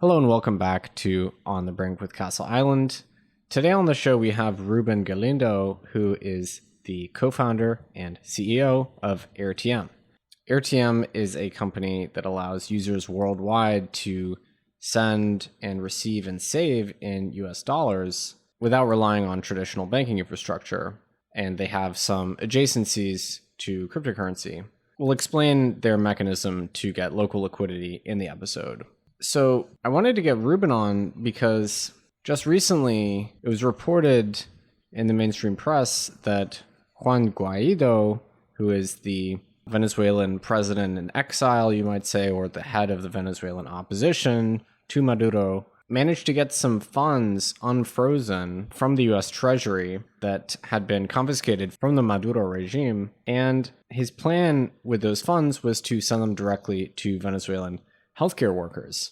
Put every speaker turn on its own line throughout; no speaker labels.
Hello and welcome back to On the Brink with Castle Island. Today on the show we have Ruben Galindo, who is the co-founder and CEO of Airtm. Airtm is a company that allows users worldwide to send and receive and save in US dollars without relying on traditional banking infrastructure. And they have some adjacencies to cryptocurrency. We'll explain their mechanism to get local liquidity in the episode. So I wanted to get Ruben on because just recently it was reported in the mainstream press that Juan Guaido, who is the Venezuelan president in exile, you might say, or the head of the Venezuelan opposition to Maduro, managed to get some funds unfrozen from the US Treasury that had been confiscated from the Maduro regime. And his plan with those funds was to send them directly to Venezuelan healthcare workers.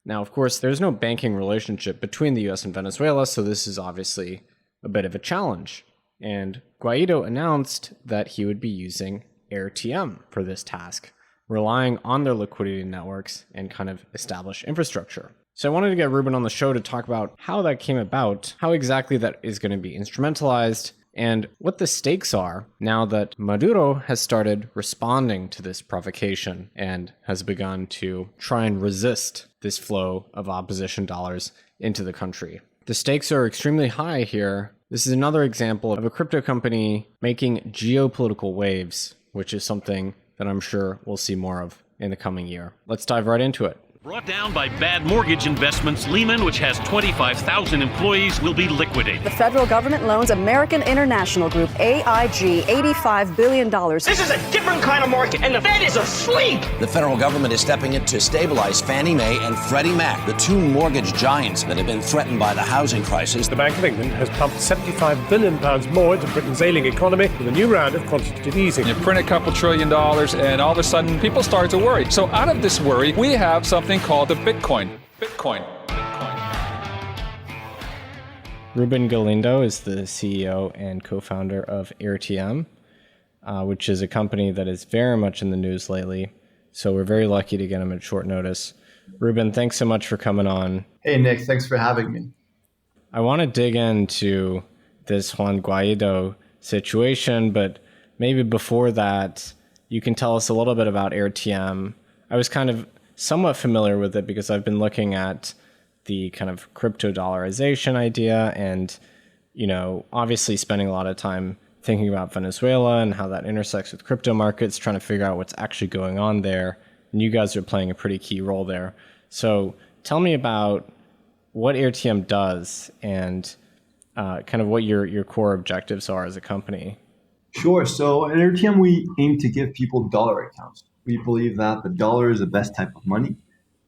Now, of course, there's no banking relationship between the US and Venezuela, so this is obviously a bit of a challenge. And Guaido announced that he would be using Airtm for this task, relying on their liquidity networks and kind of established infrastructure. So I wanted to get Ruben on the show to talk about how that came about, how exactly that is going to be instrumentalized, and what the stakes are now that Maduro has started responding to this provocation and has begun to try and resist this flow of opposition dollars into the country. The stakes are extremely high here. This is another example of a crypto company making geopolitical waves, which is something that I'm sure we'll see more of in the coming year. Let's dive right into it.
Brought down by bad mortgage investments, Lehman, which has 25,000 employees, will be liquidated.
The federal government loans American International Group, AIG, $85 billion.
This is a different kind of market, and the Fed is asleep.
The federal government is stepping in to stabilize Fannie Mae and Freddie Mac, the two mortgage giants that have been threatened by the housing crisis.
The Bank of England has pumped £75 billion more into Britain's ailing economy with a new round of quantitative easing.
You print a couple $1 trillion, and all of a sudden people start to worry. So out of this worry, we have something called the Bitcoin.
Ruben Galindo is the CEO and co-founder of Airtm, which is a company that is very much in the news lately. So we're very lucky to get him at short notice. Ruben, thanks so much for coming on.
Hey, Nick, thanks for having me.
I want to dig into this Juan Guaido situation, but maybe before that, you can tell us a little bit about Airtm. I was kind of somewhat familiar with it because I've been looking at the kind of crypto dollarization idea and, you know, obviously spending a lot of time thinking about Venezuela and how that intersects with crypto markets, trying to figure out what's actually going on there. And you guys are playing a pretty key role there. So tell me about what Airtm does and kind of what your core objectives are as a company.
Sure. So at Airtm, we aim to give people dollar accounts. We believe that the dollar is the best type of money.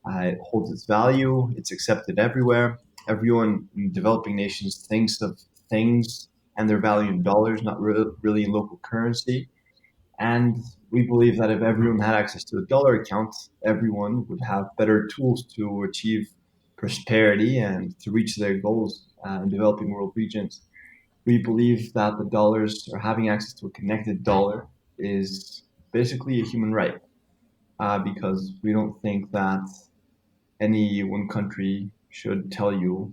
It holds its value. It's accepted everywhere. Everyone in developing nations thinks of things and their value in dollars, not really in local currency. And we believe that if everyone had access to a dollar account, everyone would have better tools to achieve prosperity and to reach their goals in developing world regions. We believe that the dollars, or having access to a connected dollar, is basically a human right. Because we don't think that any one country should tell you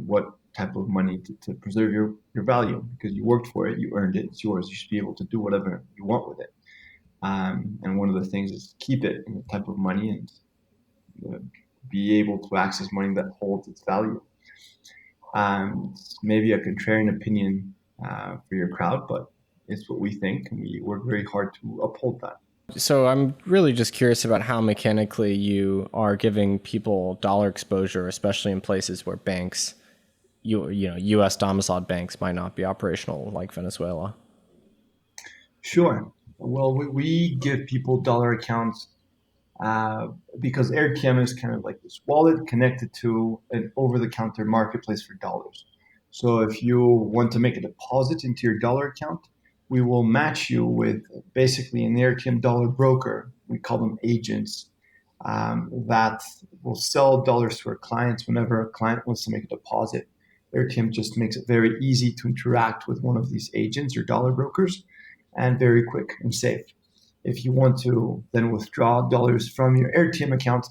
what type of money to preserve your value, because you worked for it, you earned it, it's yours. You should be able to do whatever you want with it. And one of the things is keep it in the type of money and be able to access money that holds its value. Maybe a contrarian opinion for your crowd, but it's what we think, and we work very hard to uphold that.
So I'm really just curious about how mechanically you are giving people dollar exposure, especially in places where banks, you know, U.S. domiciled banks might not be operational like Venezuela.
Sure. Well, we give people dollar accounts because Airtm is kind of like this wallet connected to an over-the-counter marketplace for dollars. So if you want to make a deposit into your dollar account, we will match you with basically an Airtm dollar broker. We call them agents that will sell dollars to our clients whenever a client wants to make a deposit. Airtm just makes it very easy to interact with one of these agents or dollar brokers and very quick and safe. If you want to then withdraw dollars from your Airtm account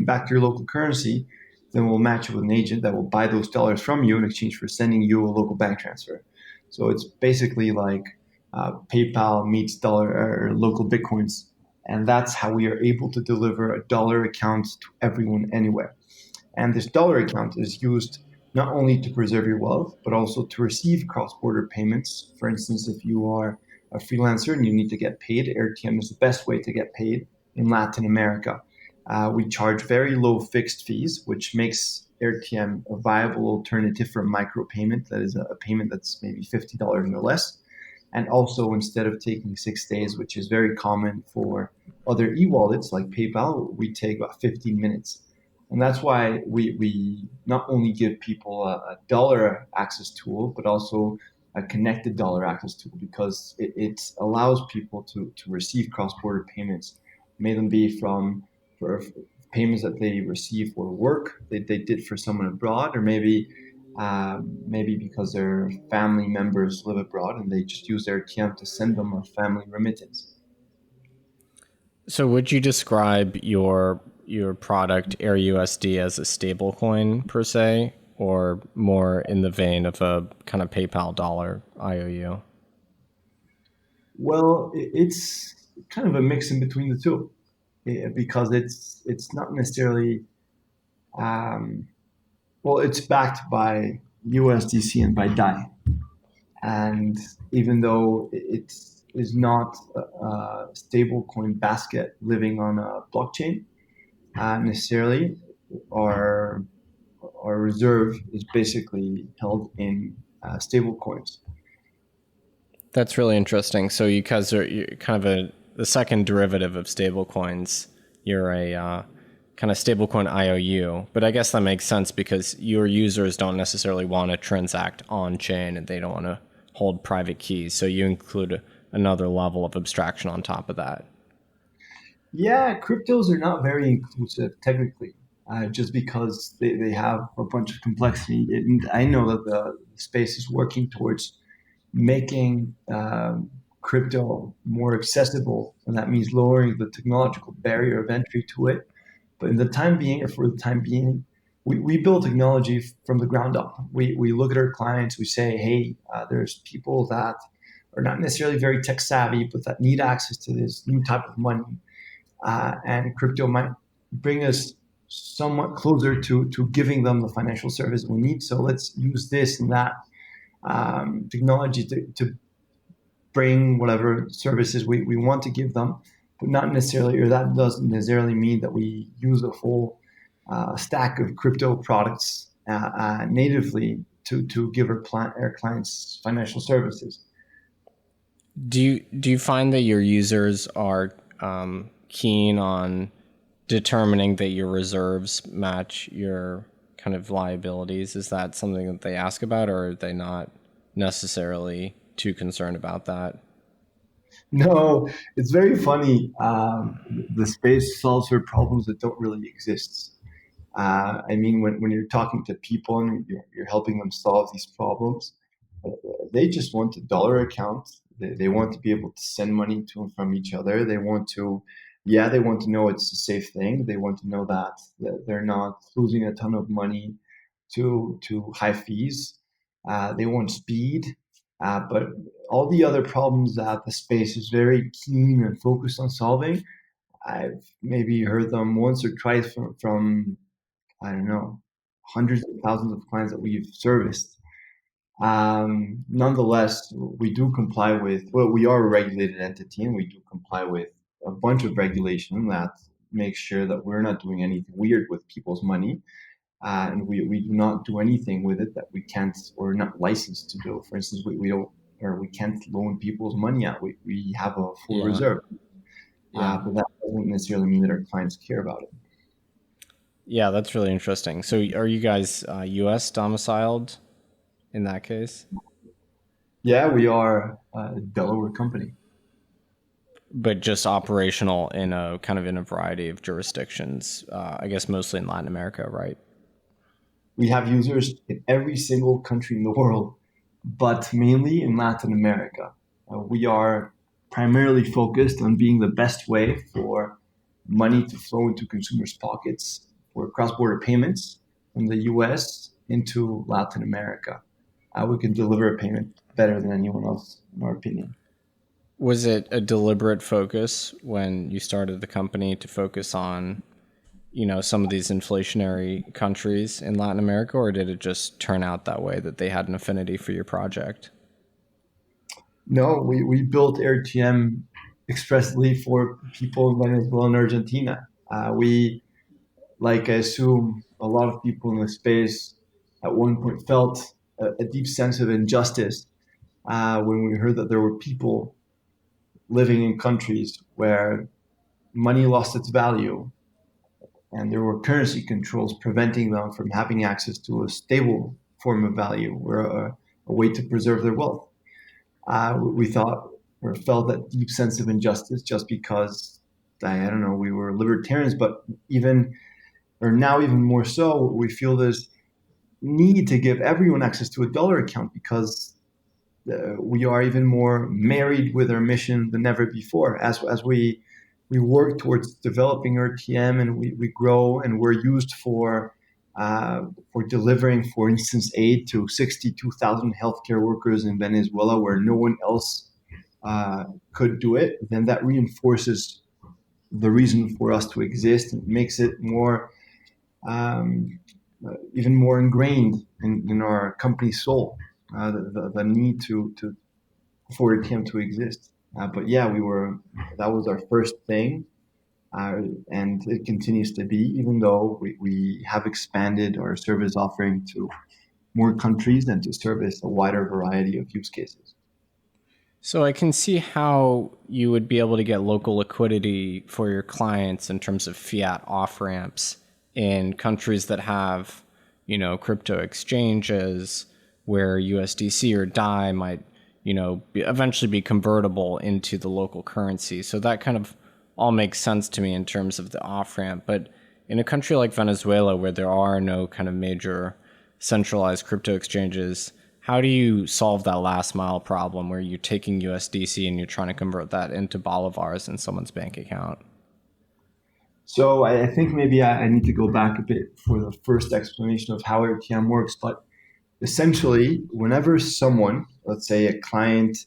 back to your local currency, then we'll match you with an agent that will buy those dollars from you in exchange for sending you a local bank transfer. So it's basically like PayPal meets dollar or local Bitcoins. And that's how we are able to deliver a dollar account to everyone anywhere. And this dollar account is used not only to preserve your wealth, but also to receive cross-border payments. For instance, if you are a freelancer and you need to get paid, Airtm is the best way to get paid in Latin America. We charge very low fixed fees, which makes Airtm a viable alternative for a micropayment. That is a payment that's maybe $50 or less. And also, instead of taking 6 days, which is very common for other e-wallets like PayPal, we take about 15 minutes. And that's why we not only give people a dollar access tool, but also a connected dollar access tool, because it allows people to receive cross-border payments, may them be for payments that they receive for work they did for someone abroad, or maybe because their family members live abroad and they just use their AirTM to send them a family remittance.
So would you describe your product AirUSD as a stable coin per se, or more in the vein of a kind of PayPal dollar IOU?
Well, it's kind of a mix in between the two, because it's not necessarily it's backed by USDC and by DAI. And even though it is not a stable coin basket living on a blockchain, necessarily, our reserve is basically held in stable coins.
That's really interesting. So you guys you're kind of the second derivative of stable coins. You're a kind of stablecoin IOU, but I guess that makes sense because your users don't necessarily want to transact on chain and they don't want to hold private keys. So you include another level of abstraction on top of that.
Yeah, cryptos are not very inclusive technically, just because they have a bunch of complexity. And I know that the space is working towards making crypto more accessible, and that means lowering the technological barrier of entry to it. But for the time being, we build technology from the ground up. We look at our clients, we say, hey, there's people that are not necessarily very tech savvy, but that need access to this new type of money. And crypto might bring us somewhat closer to giving them the financial service we need. So let's use this and that technology to bring whatever services we want to give them, but not necessarily, or that doesn't necessarily mean that we use a full stack of crypto products natively to give our clients financial services.
Do you find that your users are keen on determining that your reserves match your kind of liabilities? Is that something that they ask about, or are they not necessarily too concerned about that?
No, it's very funny. The space solves for problems that don't really exist. I mean, when you're talking to people and you're helping them solve these problems, they just want a dollar account. They want to be able to send money to and from each other. They want to know it's a safe thing. They want to know that they're not losing a ton of money to high fees. They want speed. But all the other problems that the space is very keen and focused on solving, I've maybe heard them once or twice from I don't know, hundreds of thousands of clients that we've serviced. Nonetheless, we do comply with, we are a regulated entity and we do comply with a bunch of regulation that makes sure that we're not doing anything weird with people's money. And we do not do anything with it that we can't or not licensed to do. For instance, we can't loan people's money out. We have a full reserve. But that doesn't necessarily mean that our clients care about it.
Yeah, that's really interesting. So are you guys US domiciled in that case?
Yeah, we are a Delaware company.
But just operational in a variety of jurisdictions, I guess mostly in Latin America, right?
We have users in every single country in the world, but mainly in Latin America. We are primarily focused on being the best way for money to flow into consumers' pockets for cross-border payments, from the US into Latin America. We can deliver a payment better than anyone else, in our opinion.
Was it a deliberate focus when you started the company to focus on, some of these inflationary countries in Latin America, or did it just turn out that way that they had an affinity for your project?
No, we built Airtm expressly for people in Venezuela and Argentina. We, like I assume a lot of people in the space at one point felt a deep sense of injustice when we heard that there were people living in countries where money lost its value and there were currency controls preventing them from having access to a stable form of value or a way to preserve their wealth. We thought or felt that deep sense of injustice just because, we were libertarians, but now even more so, we feel there's need to give everyone access to a dollar account because we are even more married with our mission than ever before. As we work towards developing Airtm and we grow and we're used for delivering, for instance, aid to 62,000 healthcare workers in Venezuela where no one else could do it, then that reinforces the reason for us to exist and makes it more even more ingrained in our company's soul, the need for Airtm to exist. But yeah, that was our first thing. And it continues to be, even though we have expanded our service offering to more countries and to service a wider variety of use cases.
So I can see how you would be able to get local liquidity for your clients in terms of fiat off-ramps in countries that have, crypto exchanges where USDC or DAI might, eventually be convertible into the local currency. So that kind of all makes sense to me in terms of the off-ramp. But in a country like Venezuela, where there are no kind of major centralized crypto exchanges, how do you solve that last mile problem where you're taking USDC and you're trying to convert that into bolivars in someone's bank account?
So I think maybe I need to go back a bit for the first explanation of how Airtm works. But essentially, whenever someone, let's say a client,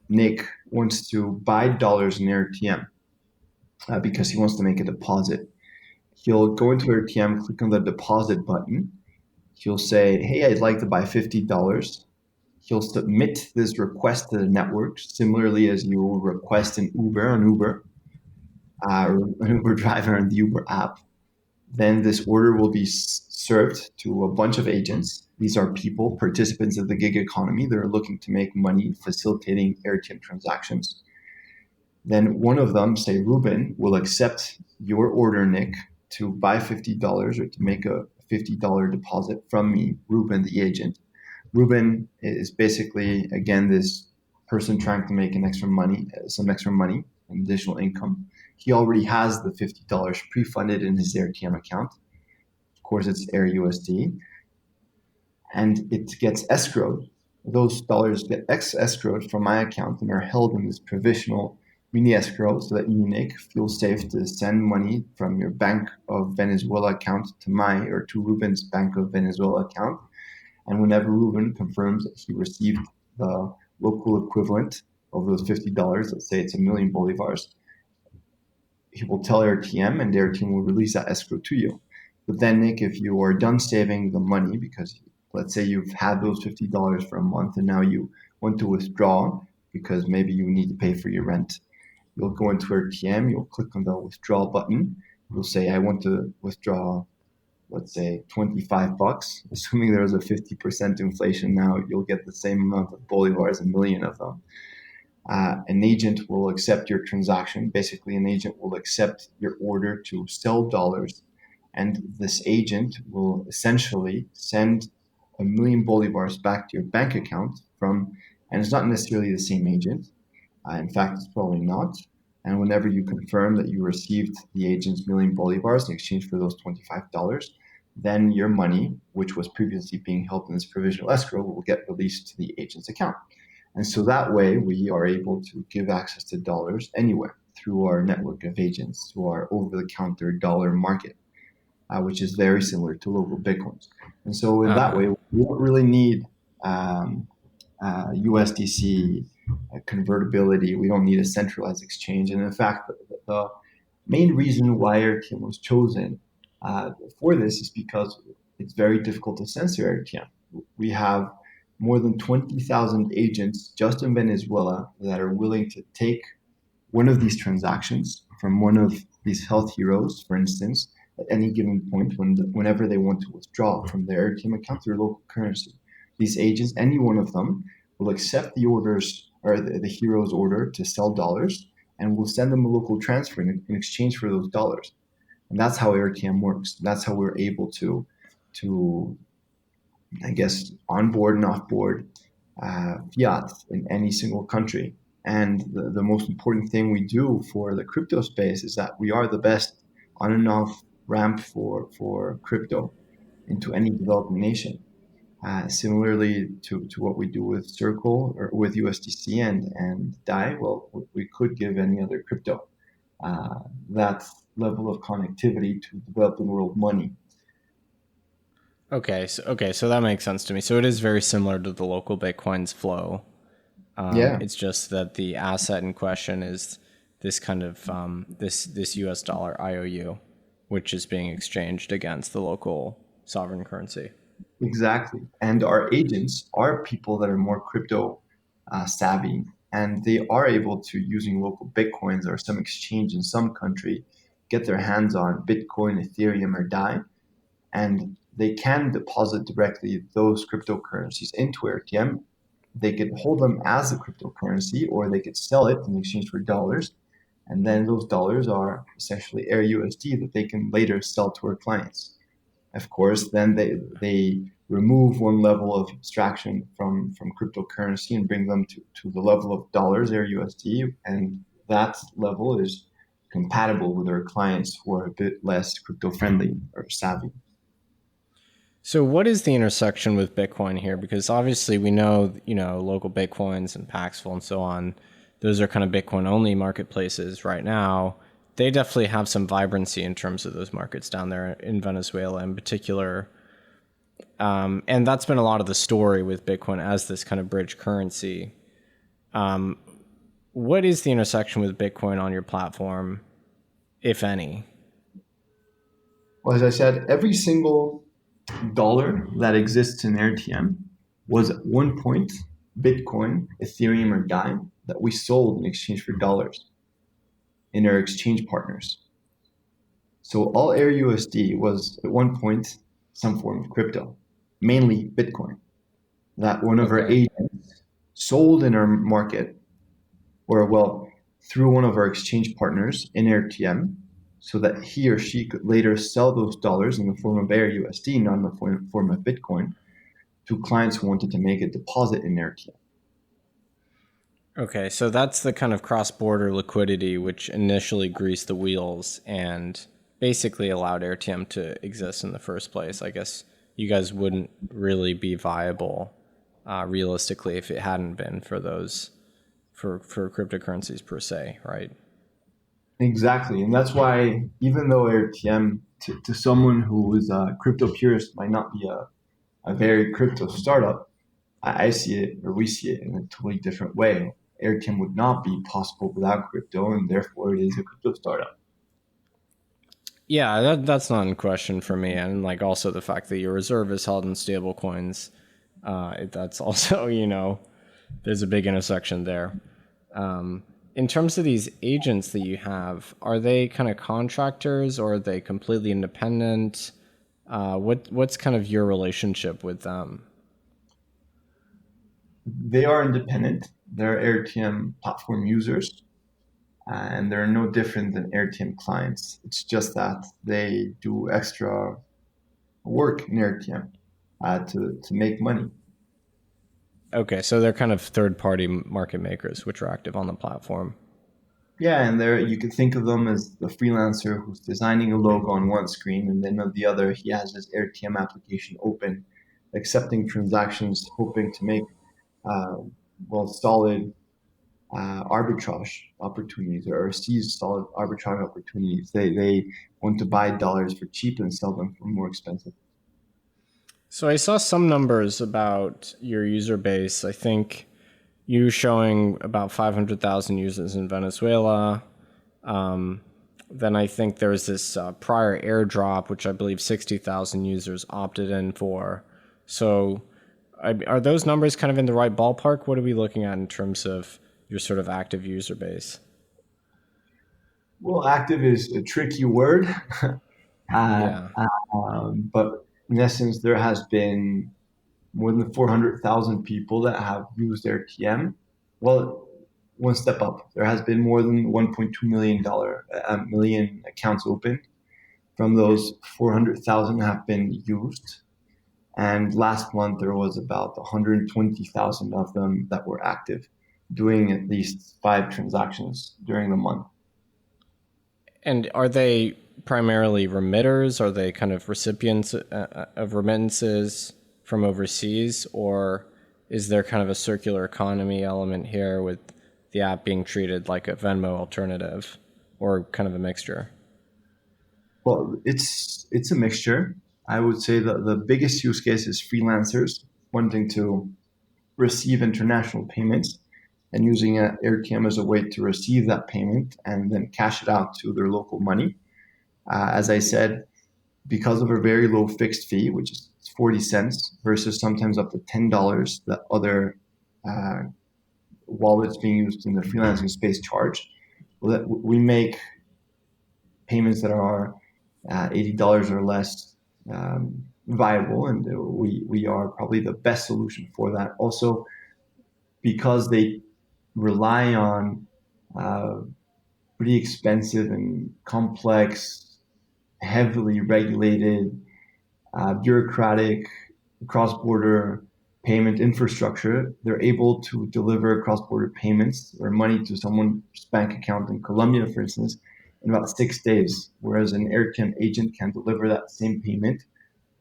Nick, wants to buy dollars in Airtm because he wants to make a deposit, he'll go into Airtm, click on the deposit button. He'll say, hey, I'd like to buy $50. He'll submit this request to the network, similarly as you will request an Uber on Uber, or an Uber driver on the Uber app. Then this order will be served to a bunch of agents. These are people, participants of the gig economy. They're looking to make money facilitating Airtm transactions. Then one of them, say Ruben, will accept your order, Nick, to buy $50 or to make a $50 deposit from me, Ruben, the agent. Ruben is basically, again, this person trying to make some extra money, an additional income. He already has the $50 pre-funded in his Airtm account. Of course, it's AirUSD. And it gets escrowed. Those dollars get escrowed from my account and are held in this provisional mini escrow so that you, Nick, feel safe to send money from your Bank of Venezuela account to to Ruben's Bank of Venezuela account. And whenever Ruben confirms that he received the local equivalent of those $50, let's say it's 1 million bolivars, he will tell Airtm and Airtm will release that escrow to you. But then, Nick, if you are done saving the money, because let's say you've had those $50 for a month and now you want to withdraw because maybe you need to pay for your rent, you'll go into Airtm, you'll click on the withdraw button. You'll say, I want to withdraw, let's say, $25. Assuming there's a 50% inflation now, you'll get the same amount of bolivars, 1 million of them. An agent will accept your transaction. Basically, an agent will accept your order to sell dollars. And this agent will essentially send 1 million bolivars back to your bank account and it's not necessarily the same agent. In fact, it's probably not. And whenever you confirm that you received the agent's 1 million bolivars in exchange for those $25, then your money, which was previously being held in this provisional escrow, will get released to the agent's account. And so that way, we are able to give access to dollars anywhere through our network of agents, through our over-the-counter dollar market. which is very similar to local Bitcoins. And so in that way, we don't really need USDC convertibility. We don't need a centralized exchange. And in fact, the main reason why Airtm was chosen for this is because it's very difficult to censor Airtm. We have more than 20,000 agents just in Venezuela that are willing to take one of these transactions from one of these health heroes, for instance, at any given point whenever they want to withdraw from their Airtm account their local currency. These agents, any one of them, will accept the orders or the hero's order to sell dollars and will send them a local transfer in exchange for those dollars. And that's how Airtm works. That's how we're able to I guess, onboard and offboard fiat in any single country. And the most important thing we do for the crypto space is that we are the best on and off ramp for crypto into any developing nation. Similarly to what we do with Circle or with USDC and DAI, well, we could give any other crypto that level of connectivity to developing world money.
Okay, so that makes sense to me. So it is very similar to the local Bitcoin's flow. It's just that the asset in question is this kind of this US dollar IOU, which is being exchanged against the local sovereign currency.
Exactly. And our agents are people that are more crypto savvy, and they are able to, using local Bitcoins or some exchange in some country, get their hands on Bitcoin, Ethereum, or DAI, and they can deposit directly those cryptocurrencies into Airtm. They could hold them as a cryptocurrency, or they could sell it in exchange for dollars. And then those dollars are essentially AirUSD that they can later sell to our clients. Of course, then they remove one level of abstraction from cryptocurrency and bring them to the level of dollars, AirUSD. And that level is compatible with our clients who are a bit less crypto-friendly or savvy.
So what is the intersection with Bitcoin here? Because obviously we know, local Bitcoins and Paxful and so on, those are kind of Bitcoin only marketplaces right now. They definitely have some vibrancy in terms of those markets down there in Venezuela in particular. And that's been a lot of the story with Bitcoin as this kind of bridge currency. What is the intersection with Bitcoin on your platform, if any?
Well, as I said, every single dollar that exists in Airtm was at one point Bitcoin, Ethereum, or DAI that we sold in exchange for dollars in our exchange partners. So all AirUSD was at one point some form of crypto, mainly Bitcoin, that one of our agents sold in our market, through one of our exchange partners in Airtm, so that he or she could later sell those dollars in the form of AirUSD, not in the form of Bitcoin, to clients who wanted to make a deposit in Airtm.
Okay, so that's the kind of cross-border liquidity which initially greased the wheels and basically allowed Airtm to exist in the first place. I guess you guys wouldn't really be viable realistically if it hadn't been for those for cryptocurrencies per se, right?
Exactly, and that's why even though Airtm to someone who is a crypto purist might not be a very crypto startup, I see it, or we see it, in a totally different way. Airtm would not be possible without crypto, and therefore it is a crypto startup.
Yeah, that's not in question for me, and also the fact that your reserve is held in stable coins, that's also there's a big intersection there. In terms of these agents that you have, are they kind of contractors or are they completely independent? What's kind of your relationship with them?
They are independent. They're Airtm platform users, and they're no different than Airtm clients. It's just that they do extra work in Airtm to make money.
Okay, so they're kind of third-party market makers which are active on the platform.
Yeah, and you could think of them as the freelancer who's designing a logo on one screen, and then on the other, he has his Airtm application open, accepting transactions, hoping to make solid arbitrage opportunities or seize solid arbitrage opportunities. They want to buy dollars for cheap and sell them for more expensive.
So I saw some numbers about your user base. I think you showing about 500,000 users in Venezuela. Then I think there was this prior airdrop, which I believe 60,000 users opted in for. So are those numbers kind of in the right ballpark? What are we looking at in terms of your sort of active user base?
Well, active is a tricky word.
Yeah.
But in essence, there has been more than 400,000 people that have used Airtm. Well, one step up. There has been more than $1.2 million accounts opened. From those, 400,000 have been used. And last month, there was about 120,000 of them that were active, doing at least 5 transactions during the month.
And are they primarily remitters? Are they kind of recipients of remittances from overseas? Or is there kind of a circular economy element here with the app being treated like a Venmo alternative, or kind of a mixture?
Well, it's a mixture. I would say that the biggest use case is freelancers wanting to receive international payments and using Airtm as a way to receive that payment and then cash it out to their local money. As I said, because of a very low fixed fee, which is 40 cents versus sometimes up to $10 that other wallets being used in the freelancing space charge, we make payments that are $80 or less viable, and we are probably the best solution for that. Also, because they rely on pretty expensive and complex, heavily regulated, bureaucratic, cross-border payment infrastructure, they're able to deliver cross-border payments or money to someone's bank account in Colombia, for instance, in about 6 days, whereas an Airtm agent can deliver that same payment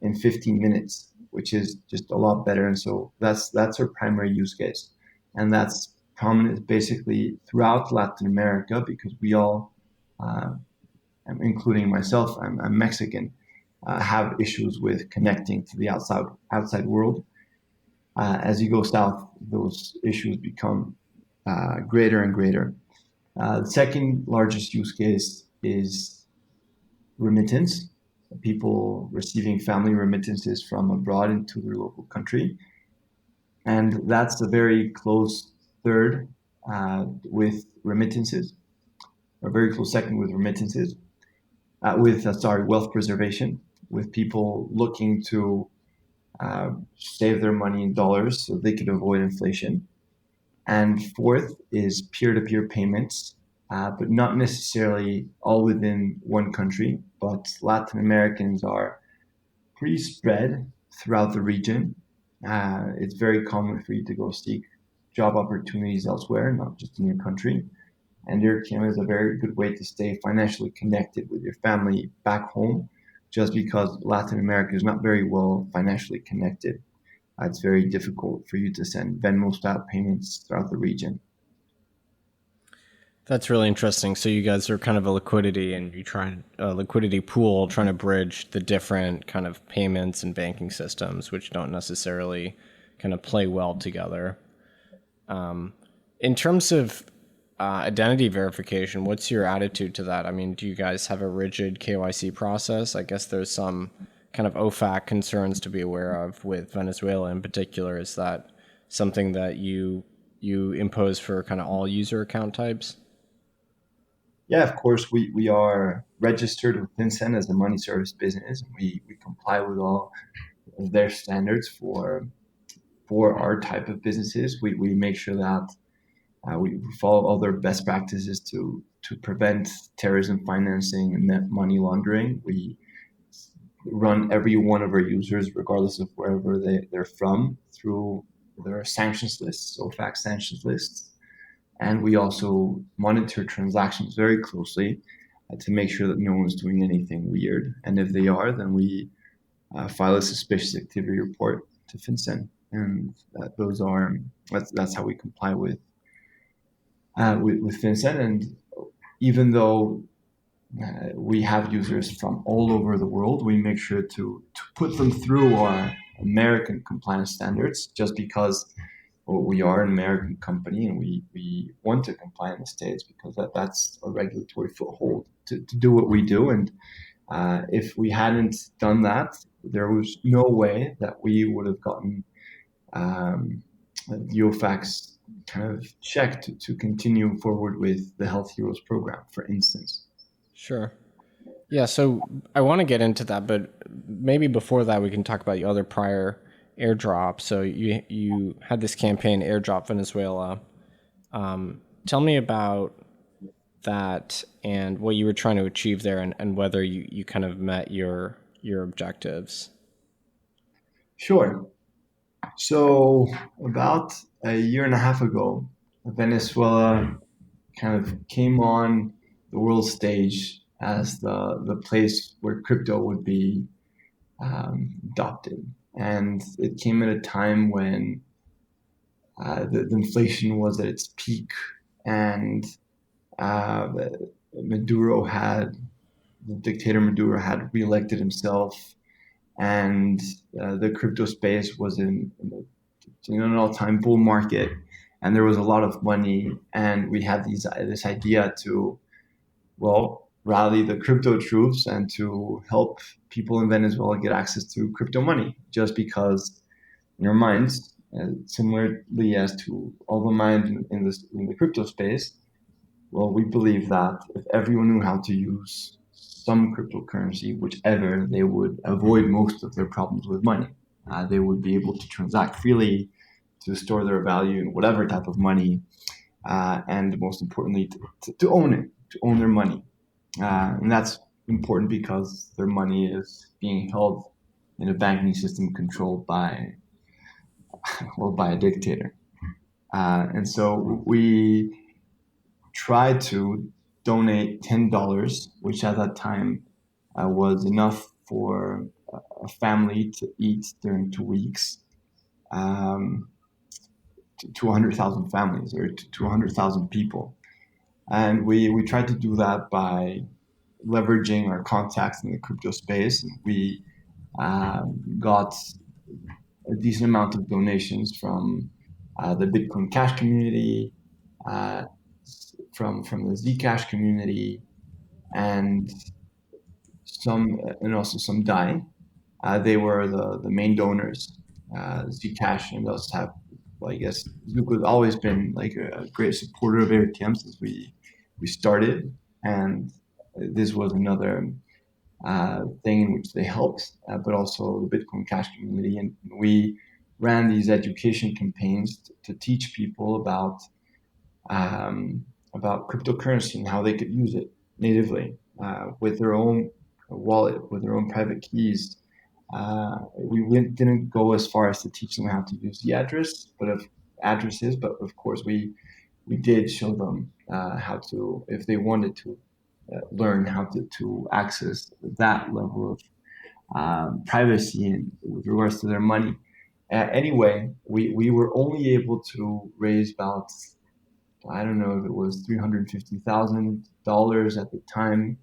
in 15 minutes, which is just a lot better. And so that's our primary use case. And that's prominent basically throughout Latin America because we all, including myself, I'm Mexican, have issues with connecting to the outside world. As you go south, those issues become greater and greater. The second largest use case is remittance, people receiving family remittances from abroad into their local country. And that's a very close third with remittances, a very close second with remittances, wealth preservation, with people looking to save their money in dollars so they could avoid inflation. And fourth is peer-to-peer payments, but not necessarily all within one country, but Latin Americans are pretty spread throughout the region. It's very common for you to go seek job opportunities elsewhere, not just in your country. And Airtm is a very good way to stay financially connected with your family back home, just because Latin America is not very well financially connected. It's very difficult for you to send Venmo-style payments throughout the region.
That's really interesting. So you guys are kind of a liquidity pool trying to bridge the different kind of payments and banking systems, which don't necessarily kind of play well together. In terms of identity verification, what's your attitude to that? I mean, do you guys have a rigid KYC process? I guess there's some kind of OFAC concerns to be aware of with Venezuela in particular. Is that something that you impose for kind of all user account types?
Yeah, of course, we are registered with FinCEN as a money service business. We comply with all of their standards for our type of businesses. We make sure that we follow all their best practices to prevent terrorism financing and money laundering. We run every one of our users, regardless of wherever they're from, through their sanctions lists, OFAC sanctions lists. And we also monitor transactions very closely to make sure that no one's doing anything weird. And if they are, then we file a suspicious activity report to FinCEN. And that's how we comply with with FinCEN. And even though we have users from all over the world, we make sure to put them through our American compliance standards, just because we are an American company and we want to comply in the States, because that's a regulatory foothold to do what we do. And if we hadn't done that, there was no way that we would have gotten the OFAC's kind of check to continue forward with the Health Heroes program, for instance.
Sure. Yeah, so I want to get into that, but maybe before that we can talk about your other prior airdrops. So you had this campaign, Airdrop Venezuela. Tell me about that and what you were trying to achieve there, and whether you kind of met your objectives.
Sure. So about a year and a half ago, Venezuela kind of came on the world stage as the place where crypto would be adopted. And it came at a time when the inflation was at its peak, and the dictator Maduro had reelected himself, and the crypto space was in an all-time bull market, and there was a lot of money, and we had this idea to, rally the crypto troops and to help people in Venezuela get access to crypto money, just because in your minds, similarly as to all the mind in the crypto space, we believe that if everyone knew how to use some cryptocurrency, whichever, they would avoid most of their problems with money. They would be able to transact freely, to store their value in whatever type of money, and most importantly, to own it, to own their money. And that's important because their money is being held in a banking system controlled by a dictator. And so we tried to donate $10, which at that time was enough for a family to eat during 2 weeks, to 200,000 families, or to 200,000 people. And we tried to do that by leveraging our contacts in the crypto space. And we got a decent amount of donations from the Bitcoin Cash community, from the Zcash community, and also some DAI. They were the main donors. Zcash and us have, I guess, Zuko's always been like a great supporter of Airtm since we started, and this was another thing in which they helped, but also the Bitcoin Cash community. And we ran these education campaigns to teach people about cryptocurrency and how they could use it natively with their own wallet, with their own private keys. We didn't go as far as to teach them how to use the addresses, but of course we did show them how to, if they wanted to, learn how to access that level of privacy and with regards to their money. Anyway, we were only able to raise about, I don't know if it was $350,000 at the time.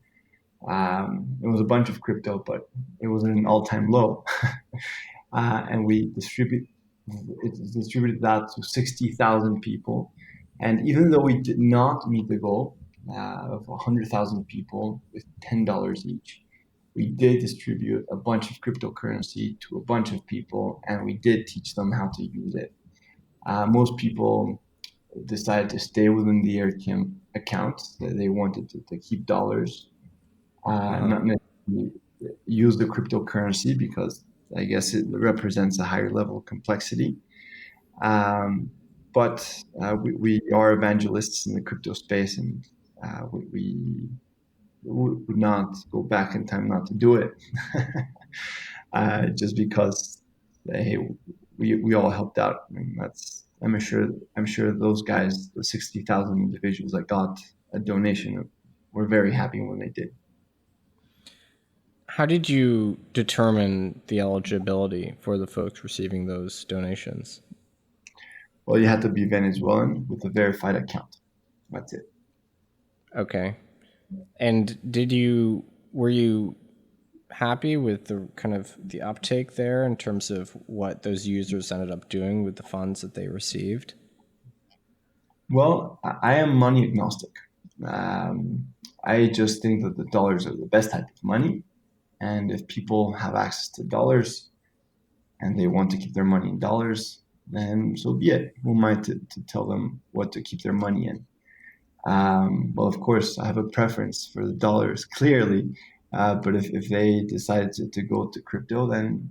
It was a bunch of crypto, but it was at an all-time low. And we distributed that to 60,000 people. And even though we did not meet the goal of 100,000 people with $10 each, we did distribute a bunch of cryptocurrency to a bunch of people, and we did teach them how to use it. Most people decided to stay within the Airtm account. They wanted to keep dollars, not necessarily use the cryptocurrency, because I guess it represents a higher level of complexity. But we are evangelists in the crypto space, and we would not go back in time not to do it, just because we all helped out. I mean, I'm sure those guys, the 60,000 individuals that got a donation, were very happy when they did.
How did you determine the eligibility for the folks receiving those donations?
Well, you had to be Venezuelan with a verified account. That's it.
Okay. And were you happy with the kind of the uptake there in terms of what those users ended up doing with the funds that they received?
Well, I am money agnostic. I just think that the dollars are the best type of money. And if people have access to dollars and they want to keep their money in dollars, then so be it. Who am I to tell them what to keep their money in? Well, of course, I have a preference for the dollars, clearly. But if they decided to go to crypto, then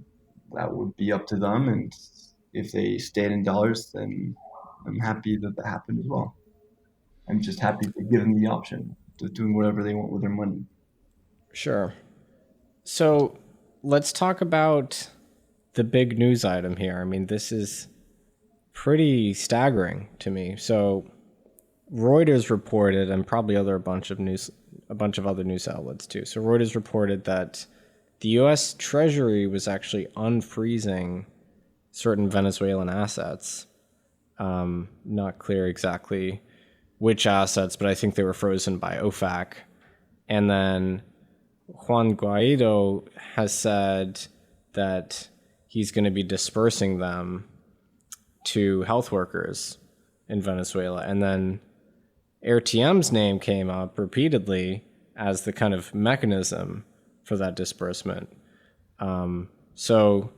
that would be up to them. And if they stayed in dollars, then I'm happy that happened as well. I'm just happy to give them the option of doing whatever they want with their money.
Sure. So let's talk about the big news item here. I mean, this is pretty staggering to me. So Reuters reported, and probably a bunch of other news outlets too. So Reuters reported that the U.S. Treasury was actually unfreezing certain Venezuelan assets. Not clear exactly which assets, but I think they were frozen by OFAC. And then Juan Guaido has said that he's going to be dispersing them to health workers in Venezuela. And then Airtm's name came up repeatedly as the kind of mechanism for that disbursement. So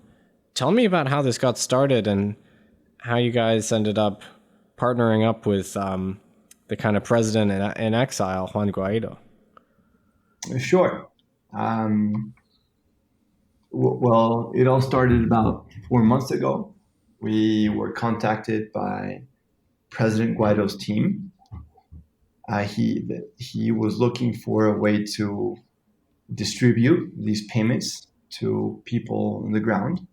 tell me about how this got started and how you guys ended up partnering up with the kind of president in exile, Juan Guaido.
Sure. Well, it all started about 4 months ago. We were contacted by President Guaido's team. He was looking for a way to distribute these payments to people on the ground.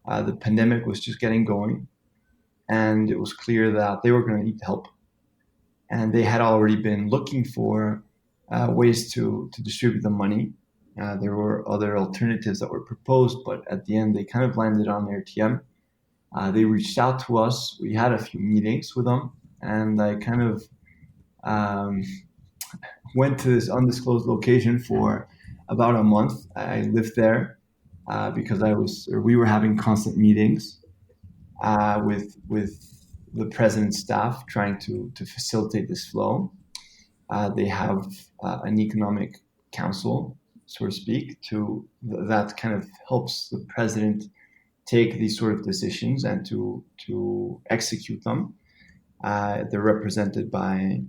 The pandemic was just getting going, and it was clear that they were going to need help. And they had already been looking for ways to distribute the money. There were other alternatives that were proposed, but at the end, they kind of landed on Airtm. They reached out to us. We had a few meetings with them, and I kind of went to this undisclosed location for about a month. I lived there because we were having constant meetings with the president's staff trying to facilitate this flow. They have an economic council, so to speak, that kind of helps the president take these sort of decisions and to execute them. They're represented by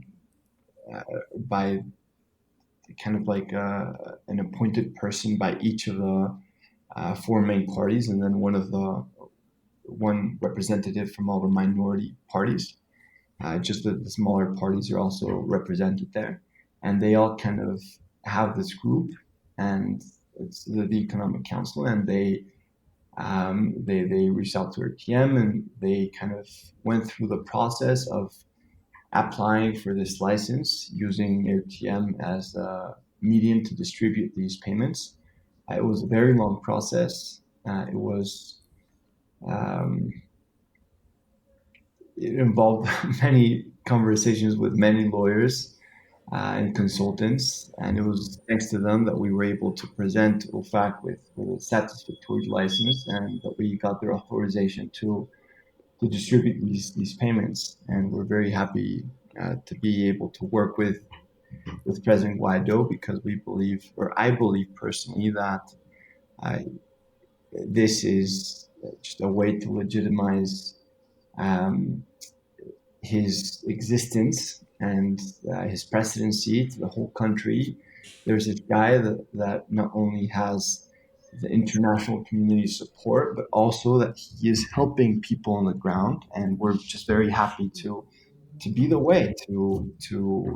kind of like an appointed person by each of the four main parties, and then one representative from all the minority parties. Just the smaller parties are also represented there, and they all kind of have this group, and it's the Economic Council, and they reached out to Airtm, and they kind of went through the process of applying for this license using Airtm as a medium to distribute these payments. It was a very long process. It involved many conversations with many lawyers and consultants, and it was thanks to them that we were able to present OFAC with a satisfactory license, and that we got their authorization to distribute these payments. And we're very happy to be able to work with President Guaido, because I believe personally that this is just a way to legitimize his existence and his presidency to the whole country. There's this guy that not only has the international community support, but also that he is helping people on the ground. And we're just very happy to be the way to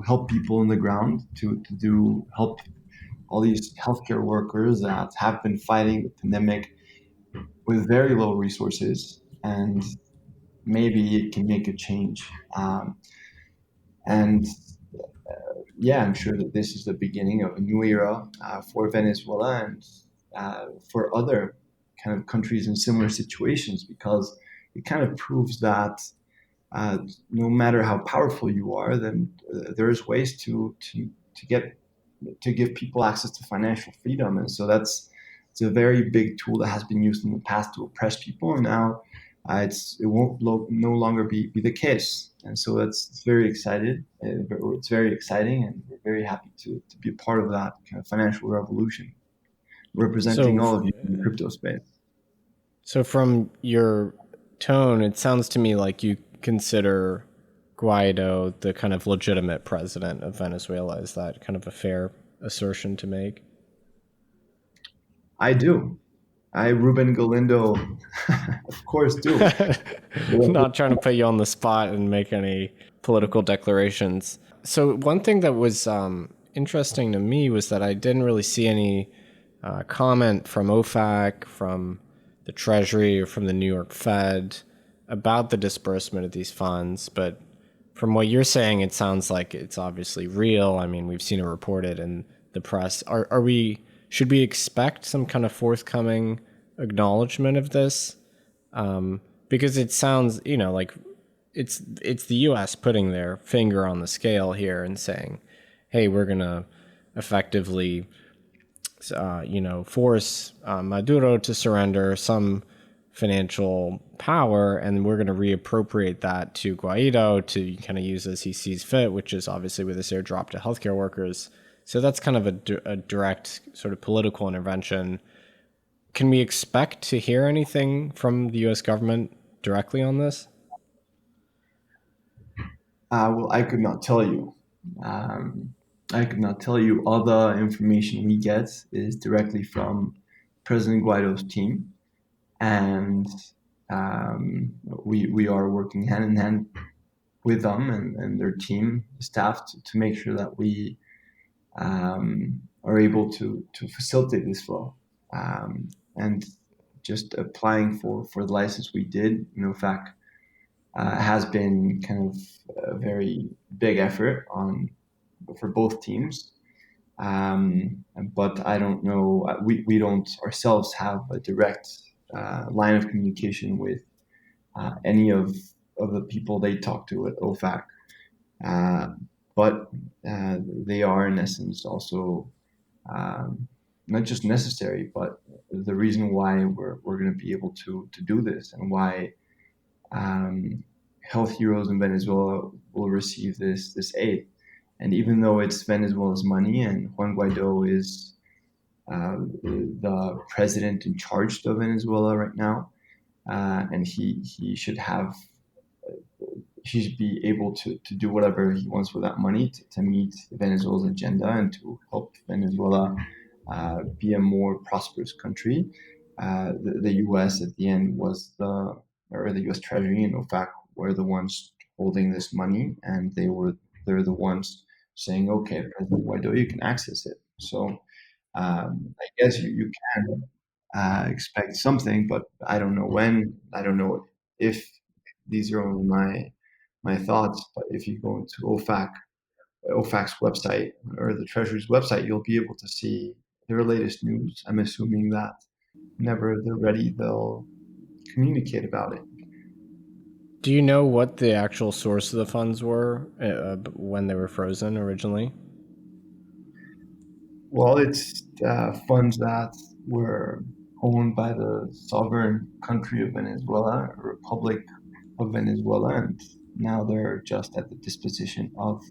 help people on the ground, to help all these healthcare workers that have been fighting the pandemic with very low resources, and maybe it can make a change. I'm sure that this is the beginning of a new era for Venezuela and for other kind of countries in similar situations, because it kind of proves that no matter how powerful you are, then there's ways to give people access to financial freedom. And so it's a very big tool that has been used in the past to oppress people, and now it won't no longer be the case. And so it's very excited. It's very exciting, and we're very happy to be a part of that kind of financial revolution, representing all of you in the crypto space.
So from your tone, it sounds to me like you consider Guaido the kind of legitimate president of Venezuela. Is that kind of a fair assertion to make?
I do. Ruben Galindo, of course, do.
Not trying to put you on the spot and make any political declarations. So one thing that was interesting to me was that I didn't really see any comment from OFAC, from the Treasury, or from the New York Fed about the disbursement of these funds. But from what you're saying, it sounds like it's obviously real. I mean, we've seen it reported in the press. Should we expect some kind of forthcoming acknowledgement of this? Because it sounds, like it's the U.S. putting their finger on the scale here and saying, hey, we're going to effectively, force Maduro to surrender some financial power, and we're going to reappropriate that to Guaido to kind of use as he sees fit, which is obviously with this airdrop to healthcare workers. So that's kind of a direct sort of political intervention. Can we expect to hear anything from the U.S. government directly on this?
Well, I could not tell you. I could not tell you. All the information we get is directly from President Guaido's team, and we are working hand in hand with them and their team, staff, to make sure that we are able to facilitate this flow. And just applying for the license we did, OFAC has been kind of a very big effort for both teams. But I don't know, we don't ourselves have a direct line of communication with any of the people they talk to at OFAC. But they are, in essence, also not just necessary, but the reason why we're going to be able to do this, and why health heroes in Venezuela will receive this aid. And even though it's Venezuela's money, and Juan Guaido is the president in charge of Venezuela right now, and he should be able to do whatever he wants with that money to meet Venezuela's agenda and to help Venezuela be a more prosperous country. The U.S. at the end the U.S. Treasury and OFAC were the ones holding this money, and they're the ones saying, okay, President Guaido, you can access it. So I guess you can expect something, but I don't know when. I don't know if. These are only my thoughts, but if you go into OFAC's website or the Treasury's website, you'll be able to see their latest news. I'm assuming that whenever they're ready, they'll communicate about it.
Do you know what the actual source of the funds were when they were frozen originally?
Well, it's funds that were owned by the sovereign country of Venezuela, a Republic of Venezuela, and now they're just at the disposition of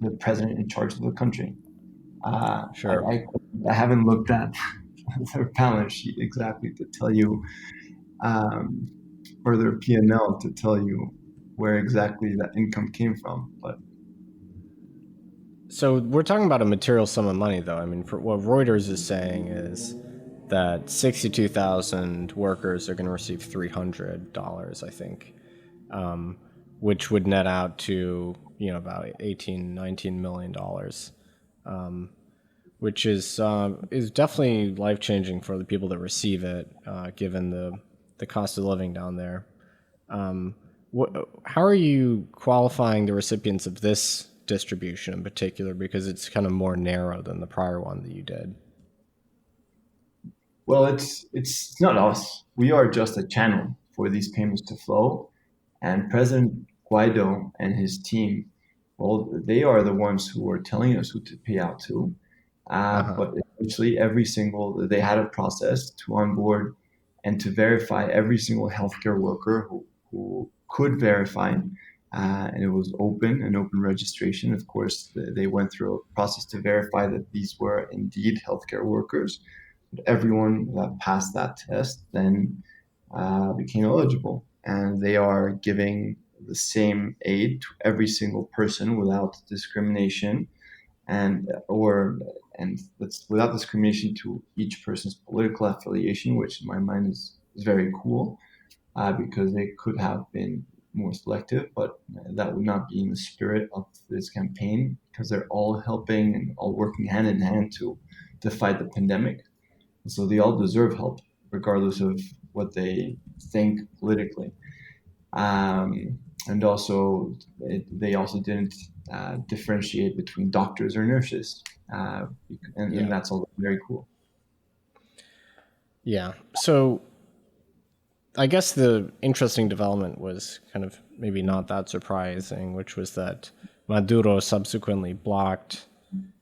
the president in charge of the country.
Sure.
I haven't looked at their balance sheet exactly to tell you, or their P&L to tell you where exactly that income came from. But
so we're talking about a material sum of money, though. I mean, for what Reuters is saying is that 62,000 workers are going to receive $300, I think, which would net out to, about $18-19 million, which is definitely life-changing for the people that receive it, given the cost of living down there. How are you qualifying the recipients of this distribution in particular, because it's kind of more narrow than the prior one that you did?
Well, it's not us. We are just a channel for these payments to flow. And President Guaido and his team, well, they are the ones who are telling us who to pay out to. But essentially, they had a process to onboard and to verify every single healthcare worker who could verify. And it was an open registration. Of course, they went through a process to verify that these were indeed healthcare workers. But everyone that passed that test then became eligible. And they are giving the same aid to every single person without discrimination, and that's without discrimination to each person's political affiliation, which in my mind is very cool, because they could have been more selective, but that would not be in the spirit of this campaign, because they're all helping and all working hand in hand to fight the pandemic. So they all deserve help, regardless of what they think politically. And also, they also didn't differentiate between doctors or nurses, and that's all very cool.
Yeah. So I guess the interesting development was kind of maybe not that surprising, which was that Maduro subsequently blocked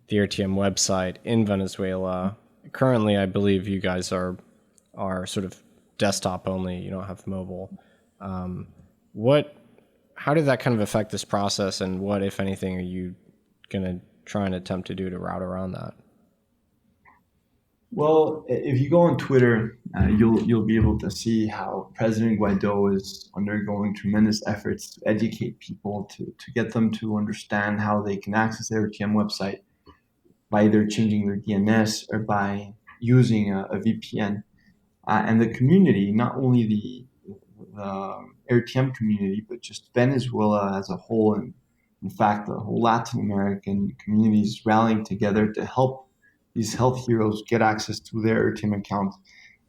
the Airtm website in Venezuela. Currently, I believe you guys are sort of desktop only. You don't have mobile. How did that kind of affect this process, and what, if anything, are you going to try and attempt to do to route around that?
Well, if you go on Twitter, you'll be able to see how President Guaido is undergoing tremendous efforts to educate people, to get them to understand how they can access the Airtm website by either changing their DNS or by using a VPN. And the community, not only the Airtm community, but just Venezuela as a whole, and in fact, the whole Latin American communities rallying together to help these health heroes get access to their Airtm account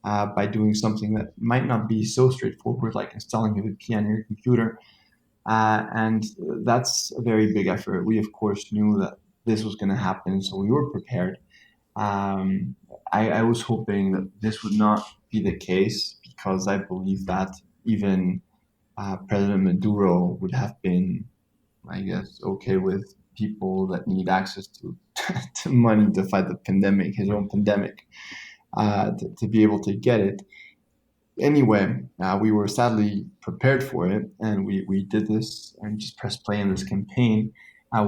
by doing something that might not be so straightforward, like installing a VPN on your computer. And that's a very big effort. We, of course, knew that this was going to happen, so we were prepared. I was hoping that this would not be the case, because I believe that even President Maduro would have been, I guess, okay with people that need access to money to fight the pandemic, his own pandemic, to be able to get it. Anyway, we were sadly prepared for it, and we did this and just pressed play in this campaign.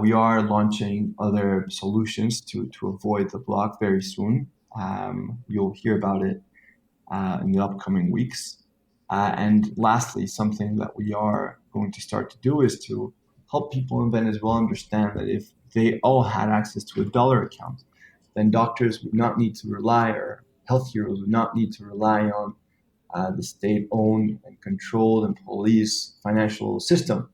We are launching other solutions to avoid the block very soon. You'll hear about it in the upcoming weeks. And lastly, something that we are going to start to do is to help people in Venezuela understand that if they all had access to a dollar account, then doctors would not need to rely, or health heroes would not need to rely on the state-owned and controlled and policed financial system.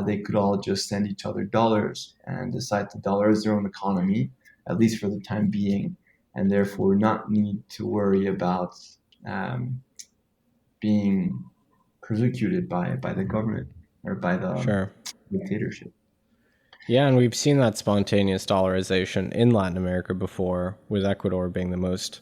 They could all just send each other dollars and decide to dollarize their own economy, at least for the time being, and therefore not need to worry about being persecuted by the government or by the dictatorship.
Yeah, and we've seen that spontaneous dollarization in Latin America before, with Ecuador being the most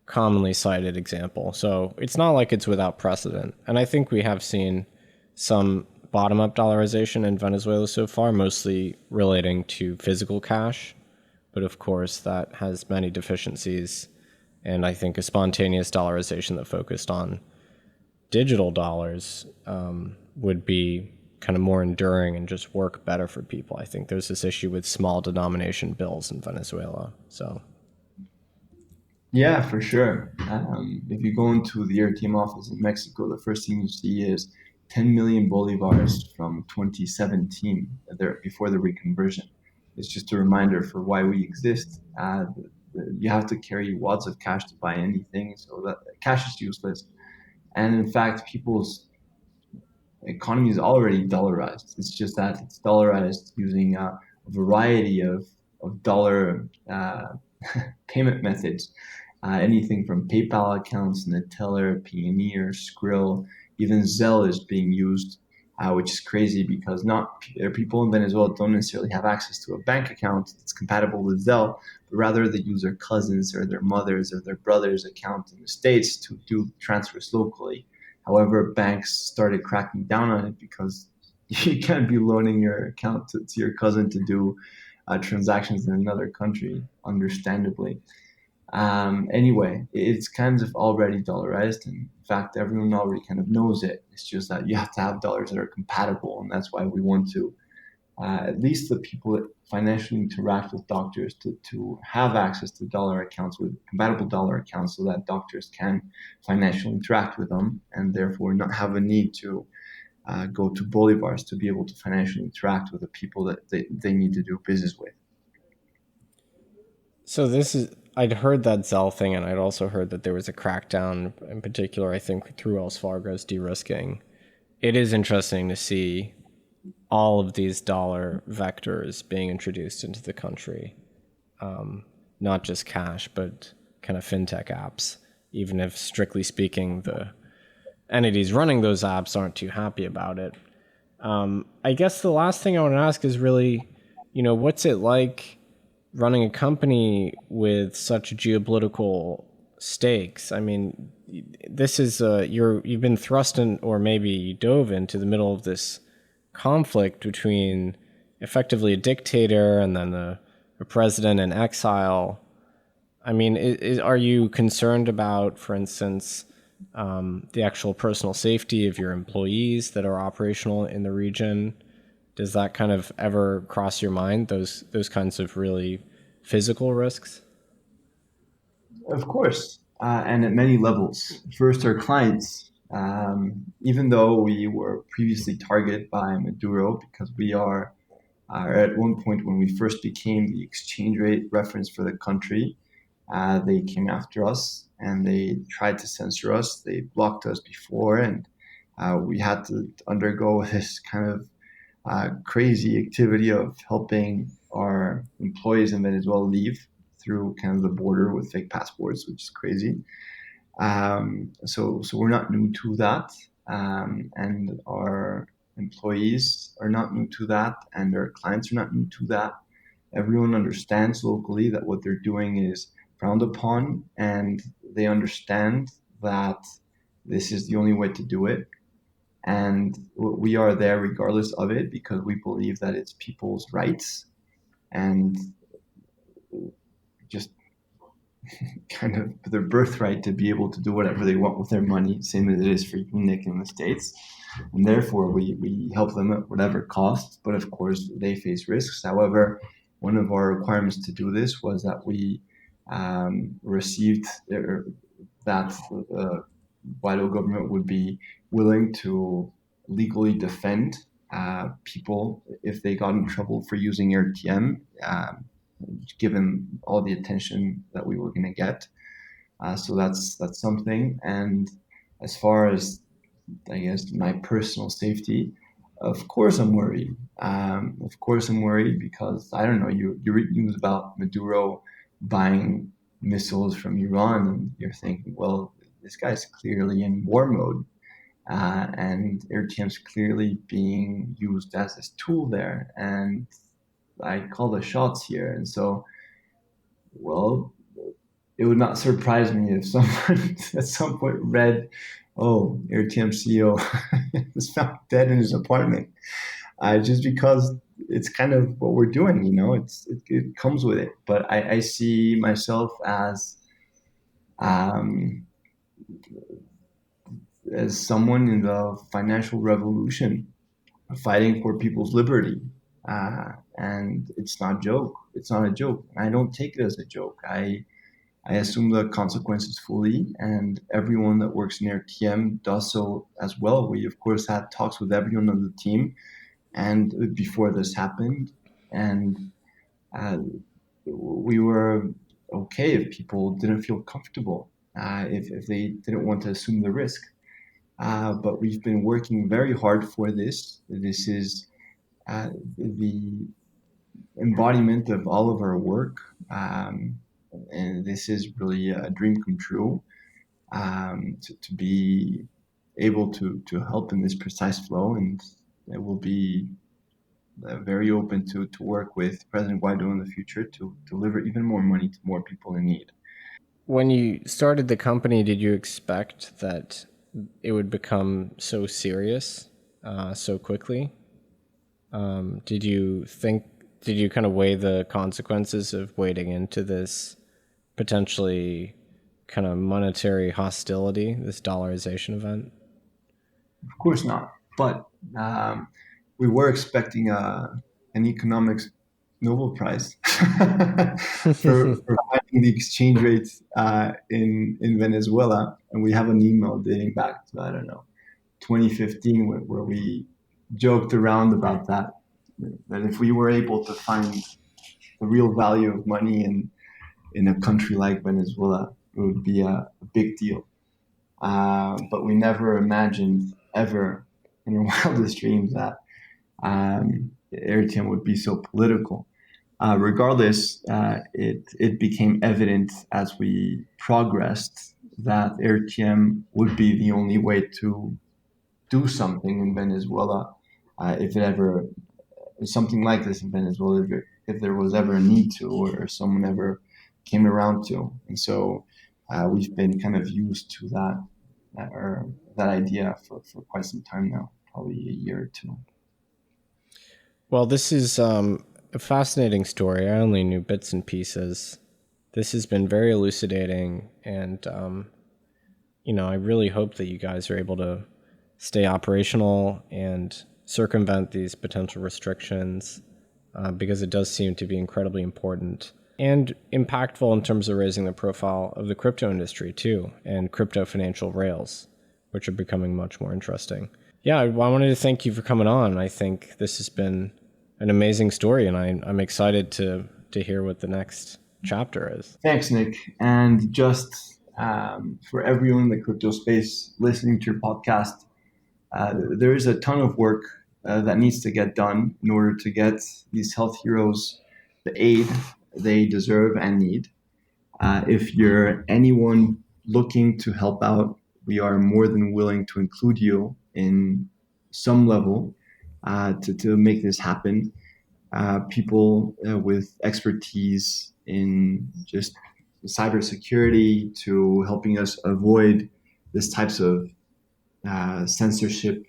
commonly cited example. So it's not like it's without precedent. And I think we have seen some bottom-up dollarization in Venezuela so far, mostly relating to physical cash. But of course, that has many deficiencies. And I think a spontaneous dollarization that focused on digital dollars would be kind of more enduring and just work better for people. I think there's this issue with small denomination bills in Venezuela. So,
yeah, for sure. If you go into the Airtm office in Mexico, the first thing you see is 10 million bolivars from 2017, before the reconversion. It's just a reminder for why we exist. You have to carry wads of cash to buy anything, so that cash is useless. And in fact, people's economy is already dollarized. It's just that it's dollarized using a variety of dollar payment methods. Anything from PayPal accounts, Neteller, Payoneer, Skrill, even Zelle is being used, which is crazy because people in Venezuela don't necessarily have access to a bank account that's compatible with Zelle, but rather they use their cousins or their mothers or their brothers' account in the States to do transfers locally. However, banks started cracking down on it because you can't be loaning your account to your cousin to do transactions in another country, understandably. Anyway, it's kind of already dollarized. And in fact, everyone already kind of knows it. It's just that you have to have dollars that are compatible. And that's why we want to, at least the people that financially interact with doctors, to have access to dollar accounts with compatible dollar accounts so that doctors can financially interact with them and therefore not have a need to go to bolivars to be able to financially interact with the people that they need to do business with.
So I'd heard that Zell thing, and I'd also heard that there was a crackdown in particular, I think, through Wells Fargo's de-risking. It is interesting to see all of these dollar vectors being introduced into the country. Not just cash, but kind of fintech apps, even if strictly speaking, the entities running those apps aren't too happy about it. I guess the last thing I want to ask is really, what's it like running a company with such geopolitical stakes? I mean, this is you've been thrust in, or maybe you dove into the middle of this conflict between effectively a dictator and then a president in exile. I mean, are you concerned about, for instance, the actual personal safety of your employees that are operational in the region? Does that kind of ever cross your mind, those kinds of really physical risks?
Of course, and at many levels. First, our clients. Even though we were previously targeted by Maduro, because we are at one point when we first became the exchange rate reference for the country, they came after us and they tried to censor us. They blocked us before, and we had to undergo this kind of crazy activity of helping our employees in Venezuela leave through kind of the border with fake passports, which is crazy. So we're not new to that, and our employees are not new to that, and our clients are not new to that. Everyone understands locally that what they're doing is frowned upon, and they understand that this is the only way to do it. And we are there regardless of it because we believe that it's people's rights and just kind of their birthright to be able to do whatever they want with their money, same as it is for you, Nick, in the States. And therefore, we help them at whatever cost, but of course, they face risks. However, one of our requirements to do this was that we received that the Guaido government would be willing to legally defend people if they got in trouble for using Airtm, given all the attention that we were going to get. So that's something. And as far as, I guess, my personal safety, of course I'm worried. Of course I'm worried because, I don't know, you read news about Maduro buying missiles from Iran and you're thinking, well, this guy's clearly in war mode. And Airtm's clearly being used as this tool there. And I call the shots here. And so, well, it would not surprise me if someone at some point read, oh, Airtm CEO was found dead in his apartment. Just because it's kind of what we're doing, it comes with it. But I see myself as someone in the financial revolution fighting for people's liberty. And it's not a joke. It's not a joke. I don't take it as a joke. I assume the consequences fully, and everyone that works in Airtm does so as well. We, of course, had talks with everyone on the team and before this happened, and we were okay if people didn't feel comfortable, if they didn't want to assume the risk. But we've been working very hard for this. This is the embodiment of all of our work. And this is really a dream come true, to be able to help in this precise flow. And it will be very open to work with President Guaido in the future to deliver even more money to more people in need.
When you started the company, did you expect that it would become so serious so quickly. Did you kind of weigh the consequences of wading into this potentially kind of monetary hostility, this dollarization event?
Of course not. But we were expecting an economics Nobel Prize for finding the exchange rates in Venezuela. And we have an email dating back to, 2015, where we joked around about that if we were able to find the real value of money in a country like Venezuela, it would be a big deal. But we never imagined ever in our wildest dreams that Airtm would be so political. Regardless, it became evident as we progressed that Airtm would be the only way to do something in Venezuela, if it ever something like this in Venezuela, if there was ever a need to, or someone ever came around to. And so we've been kind of used to that idea for quite some time now, probably a year or two.
Well, this is a fascinating story. I only knew bits and pieces. This has been very elucidating, and I really hope that you guys are able to stay operational and circumvent these potential restrictions, because it does seem to be incredibly important and impactful in terms of raising the profile of the crypto industry too, and crypto financial rails, which are becoming much more interesting. Yeah, I wanted to thank you for coming on. I think this has been an amazing story, and I'm excited to hear what the next chapter is.
Thanks, Nick. And just for everyone in the crypto space listening to your podcast, there is a ton of work that needs to get done in order to get these health heroes the aid they deserve and need. If you're anyone looking to help out, we are more than willing to include you in some level to make this happen. People with expertise in just cybersecurity to helping us avoid this types of censorship,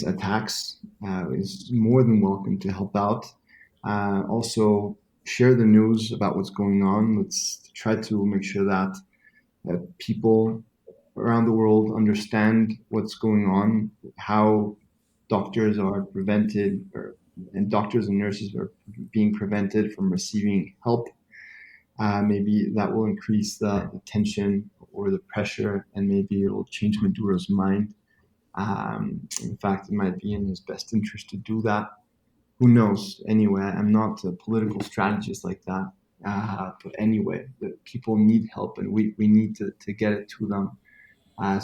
attacks, is more than welcome to help out. Also, share the news about what's going on. Let's try to make sure that people around the world understand what's going on, how doctors are prevented, and doctors and nurses are being prevented from receiving help. Maybe that will increase the tension or the pressure, and maybe it'll change Maduro's mind. In fact, it might be in his best interest to do that. Who knows? Anyway, I'm not a political strategist like that. But anyway, the people need help, and we need to get it to them.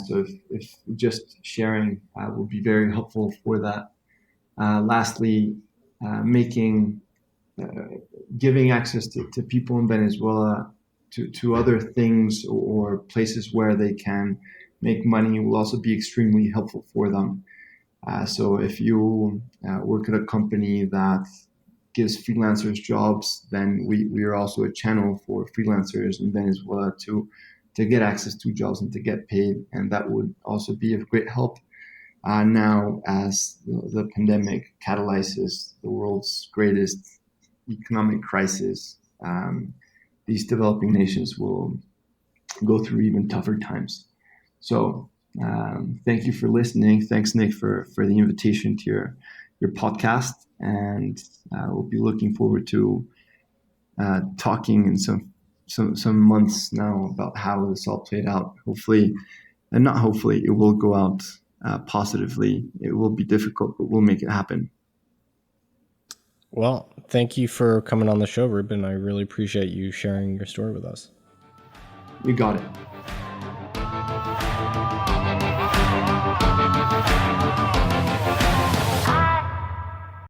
So if just sharing will be very helpful for that. Lastly, giving access to people in Venezuela to other things or places where they can make money will also be extremely helpful for them. So if you work at a company that gives freelancers jobs, then we are also a channel for freelancers in Venezuela to get access to jobs and to get paid. And that would also be of great help now as the pandemic catalyzes the world's greatest economic crisis. These developing nations will go through even tougher times. So thank you for listening. Thanks, Nick, for the invitation to your podcast. And we'll be looking forward to talking in some months now about how this all played out. Hopefully, and not hopefully, it will go out positively. It will be difficult, but we'll make it happen.
Well, thank you for coming on the show, Ruben. I really appreciate you sharing your story with us.
You got it.